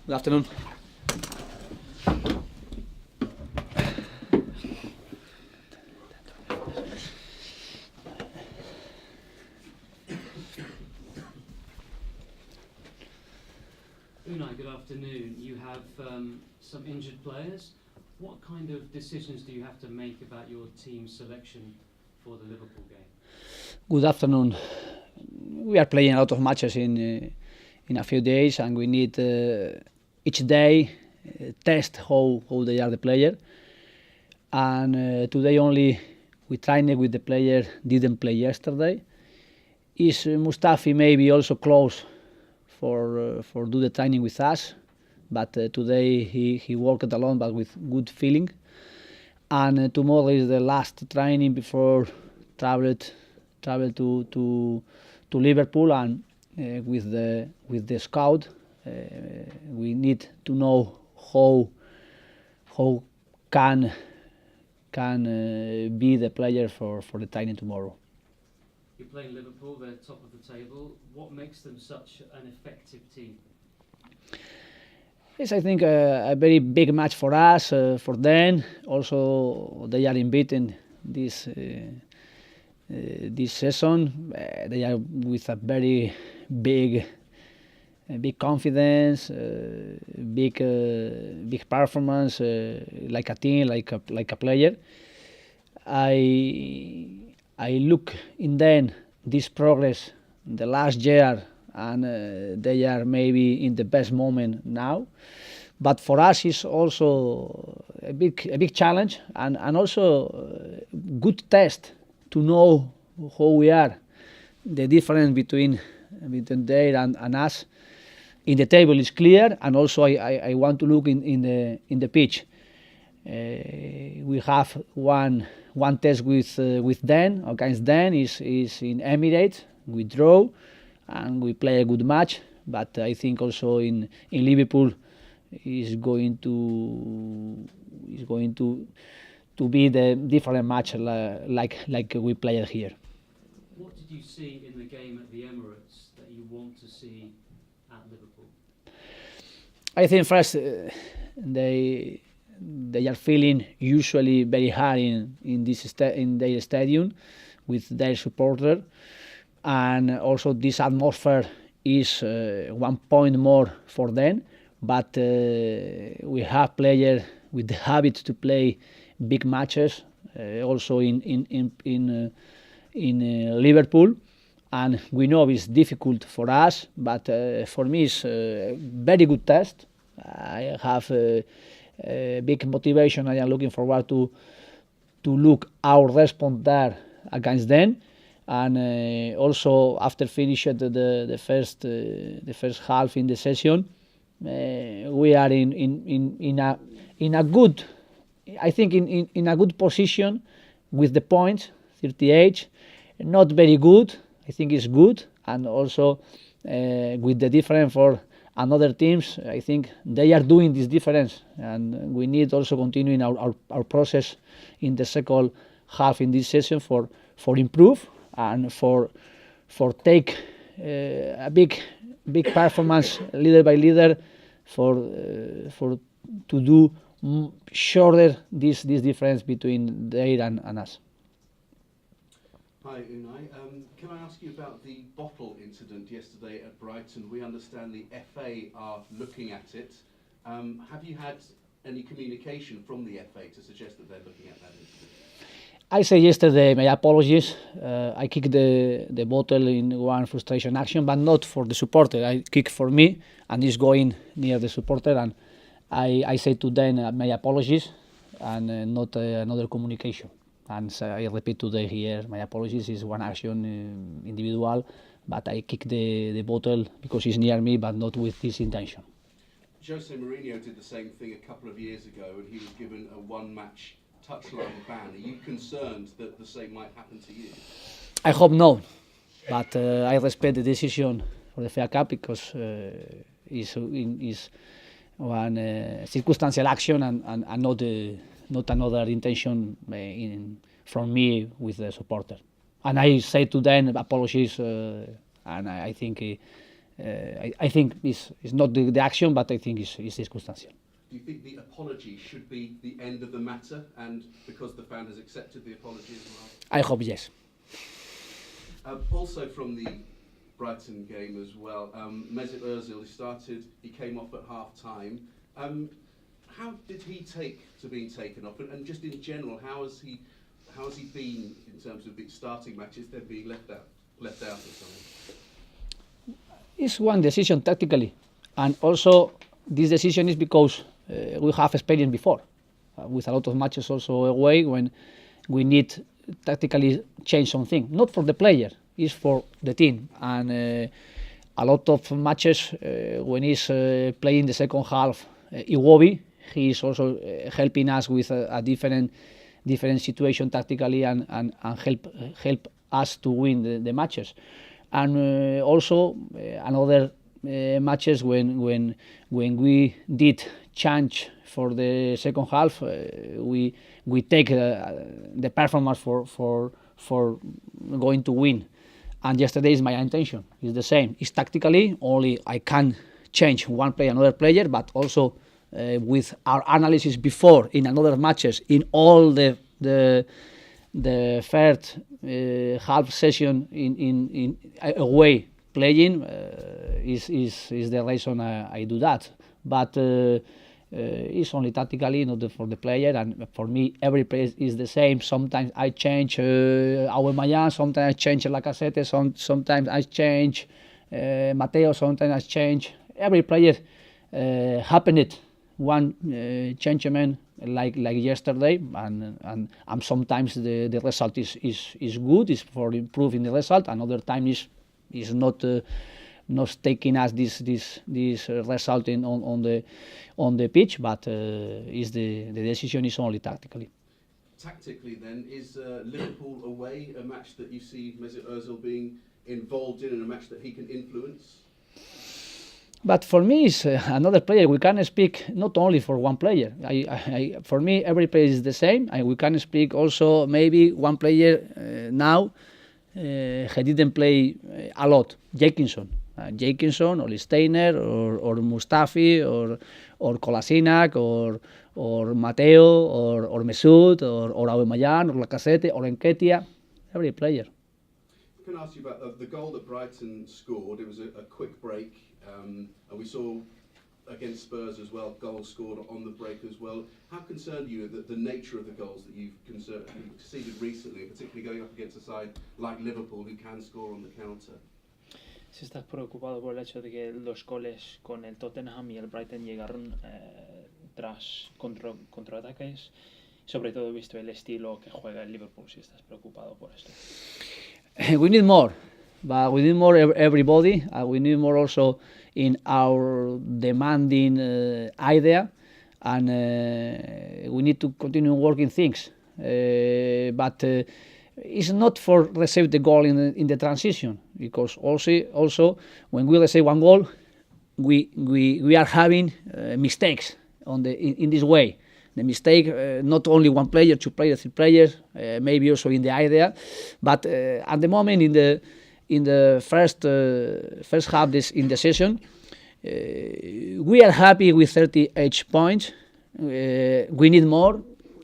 Good afternoon. Unai, good afternoon. You have some injured players. What kind of decisions do you have to make about your team selection for the Liverpool game? Good afternoon. We are playing a lot of matches in a few days, and we need each day test how they are the player. And today only we trained with the player didn't play yesterday. Is Mustafi maybe also close for do the training with us, but today he worked alone but with good feeling. And tomorrow is the last training before travel to Liverpool, and with the scout we need to know how can be the player for the training tomorrow. You're playing Liverpool, they're top of the table. What makes them such an effective team? It's, I think, a very big match for us, for them. Also, they are unbeaten this season. They are with a very big confidence, big performance, like a team, like a player. I look in them this progress the last year, and they are maybe in the best moment now. But for us, it's also a big challenge, and also good test to know how we are, the difference between they and us. In the table is clear, and also I want to look in the pitch. We have one test with Dan against Dan is in Emirates. We draw, and we play a good match. But I think also in Liverpool is going to be the different match like we played here. What did you see in the game at the Emirates that you want to see at Liverpool? I think first they are feeling usually very hard in their stadium with their supporter, and also this atmosphere is 1 point more for them. But we have players with the habit to play big matches, also in Liverpool, and we know it's difficult for us. But for me, it's a very good test. I have big motivation. I am looking forward to look our response there against them, and also after finishing the first half in the session, we are in a good, I think in a good position with the points 38, not very good. I think it's good, and also with the difference for another teams, I think they are doing this difference, and we need also continuing our process in the second half in this session for improve and for take a big performance leader by leader for to do shorter this difference between they and us. Hi Unai, can I ask you about the bottle incident yesterday at Brighton? We understand the FA are looking at it. Have you had any communication from the FA to suggest that they're looking at that incident? I said yesterday my apologies. I kicked the bottle in one frustration action, but not for the supporter. I kicked for me, and it's going near the supporter, and I say to them my apologies, and not another communication. And so I repeat today here, my apologies is one action individual, but I kicked the bottle because it's near me, but not with this intention. Jose Mourinho did the same thing a couple of years ago, and he was given a one-match touchline ban. Are you concerned that the same might happen to you? I hope no, but I respect the decision for the FA Cup because it's one circumstantial action and not another intention from me with the supporter. and I say to them apologies, and I think I think it's not the action, but I think it's circumstantial. Do you think the apology should be the end of the matter, and because the fan has accepted the apology as well? I hope yes. Also from the Brighton game as well, Mesut Ozil, he came off at half-time. How did he take to being taken off, and just in general, how has he been in terms of the starting matches, then being left out or something? It's one decision tactically, and also this decision is because we have experience before, with a lot of matches also away when we need tactically change something, not for the player, it's for the team, and a lot of matches when he's playing the second half, Iwobi, he is also helping us with a different situation tactically and help us to win the matches. And also another matches when we did change for the second half, we take the performance for going to win. And yesterday is my intention. It's the same. It's tactically only I can change one player, another player, but also with our analysis before in another matches in all the first half session in away playing is the reason I do that. But it's only tactically, not for the player. And for me, every player is the same. Sometimes I change Aubameyang, sometimes I change Lacazette, sometimes I change Mateo, sometimes I change. Every player happened one changement like yesterday, and sometimes the result is good, is for improving the result. Another time is not taking us this result on the pitch, but is the decision is only tactically. Tactically, then, is Liverpool away a match that you see Mesut Ozil being involved in, and a match that he can influence? But for me, it's another player. We can speak not only for one player. For me, every player is the same. We can speak also maybe one player now. He didn't play a lot. Jenkinson or Steiner or Mustafi or Kolasinac or Mateo or Mesut or Aubameyang or Lacazette or Nketiah. Every player. I can ask you about the goal that Brighton scored. It was a quick break. And we saw against Spurs as well, goals scored on the break as well. How concerned are you that the nature of the goals that you've conceded recently, particularly going up against a side like Liverpool who can score on the counter? Si estás preocupado por el hecho de que los goles con el Tottenham y el Brighton llegaron tras contraataques, sobre todo visto el estilo que juega el Liverpool, si estás preocupado por esto. We need more. But we need more everybody. We need more also in our demanding idea, and we need to continue working things. But it's not for receive the goal in the transition, because also when we receive one goal, we are having mistakes in this way. The mistake, not only one player, two players, three players, maybe also in the idea, but at the moment in the first half in the session, we are happy with 38 points. We need more,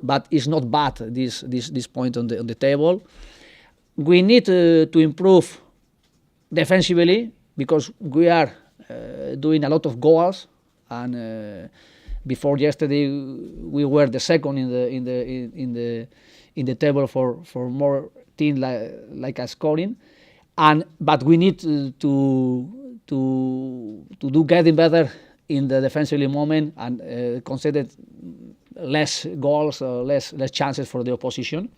but it's not bad this point on the table. We need to improve defensively, because we are doing a lot of goals, and before yesterday we were the second in the table for more teams like us scoring. But we need to do getting better in the defensive moment and concede less goals, less chances for the opposition.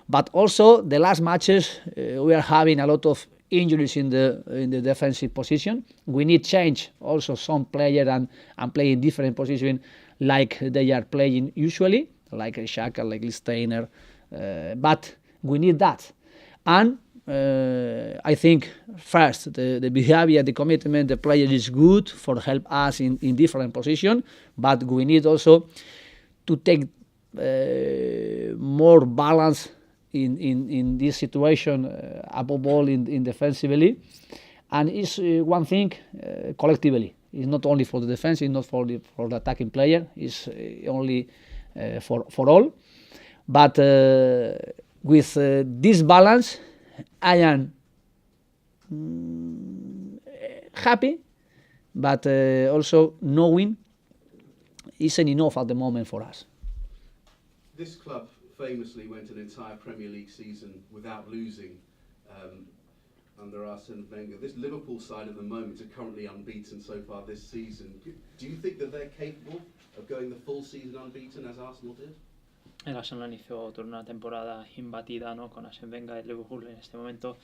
But also the last matches we are having a lot of injuries in the defensive position. We need change also some player and play in different position like they are playing usually, like Xhaka, like Steiner. But we need that. And I think first the behavior, the commitment, the player is good for help us in different positions, but we need also to take more balance in this situation, above all in defensively, and it's one thing collectively. It's not only for the defense, it's not for the attacking player. It's only for all. But with this balance, I am happy, but also knowing isn't enough at the moment for us. This club famously went an entire Premier League season without losing under Arsene Wenger. This Liverpool side at the moment are currently unbeaten so far this season. Do you think that they're capable of going the full season unbeaten as Arsenal did? El Arsenal hizo toda una temporada imbatida, ¿no? Con Arsene Wenger. El Liverpool en este momento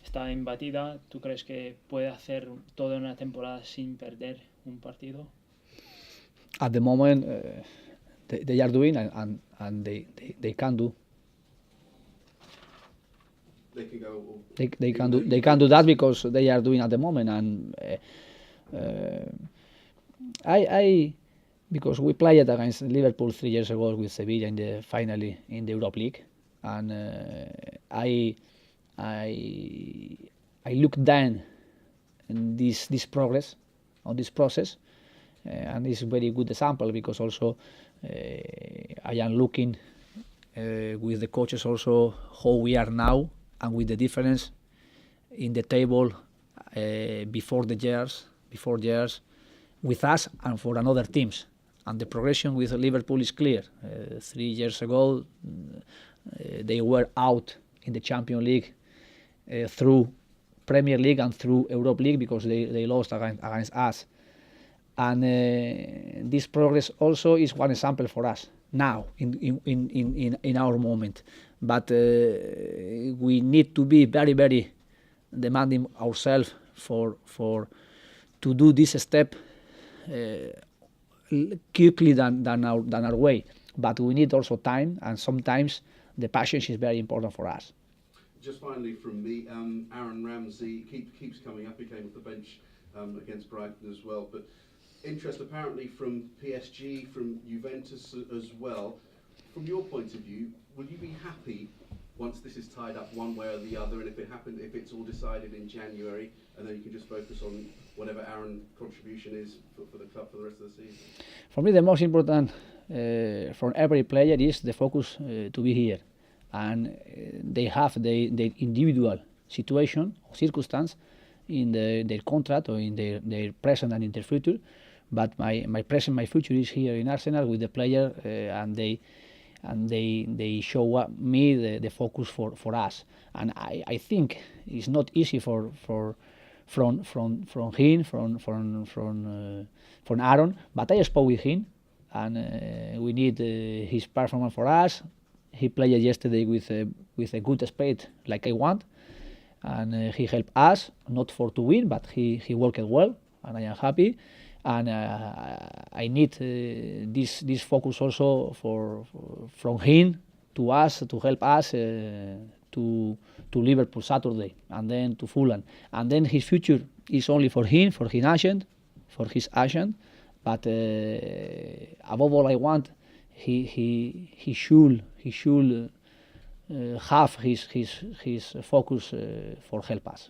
está imbatida. ¿Tú crees que puede hacer toda una temporada sin perder un partido? At the moment, they are doing and they can do. They can go. They can do that because they are doing at the moment, and I because we played against Liverpool 3 years ago with Sevilla in the finally in the Europa League, and I look down in this progress on this process, and it's a very good example because also I am looking with the coaches also how we are now and with the difference in the table before years with us and for another teams. And the progression with Liverpool is clear. 3 years ago, they were out in the Champions League through Premier League and through Europa League because they lost against us. And this progress also is one example for us now in our moment. But we need to be very, very demanding ourselves for to do this step quickly than our way. But we need also time, and sometimes the patience is very important for us. Just finally from me, Aaron Ramsey keeps coming up. He came off the bench against Brighton as well. But interest apparently from PSG, from Juventus as well. From your point of view, will you be happy once this is tied up one way or the other, and if it's all decided in January, and then you can just focus on whatever Aaron's contribution is for the club for the rest of the season? For me, the most important for every player is the focus to be here, and they have the individual situation or circumstance in their contract or in their present and in their future. But my present, my future is here in Arsenal with the player, and they show me the focus for us. And I think it's not easy from him, from Aaron. But I spoke with him, and we need his performance for us. He played yesterday with a good speed like I want, and he helped us not to win, but he worked well, and I am happy. And I need this focus also from him to us to help us to Liverpool Saturday and then to Fulham. And then his future is only for him, for his agent. But above all, I want he should have his focus for help us.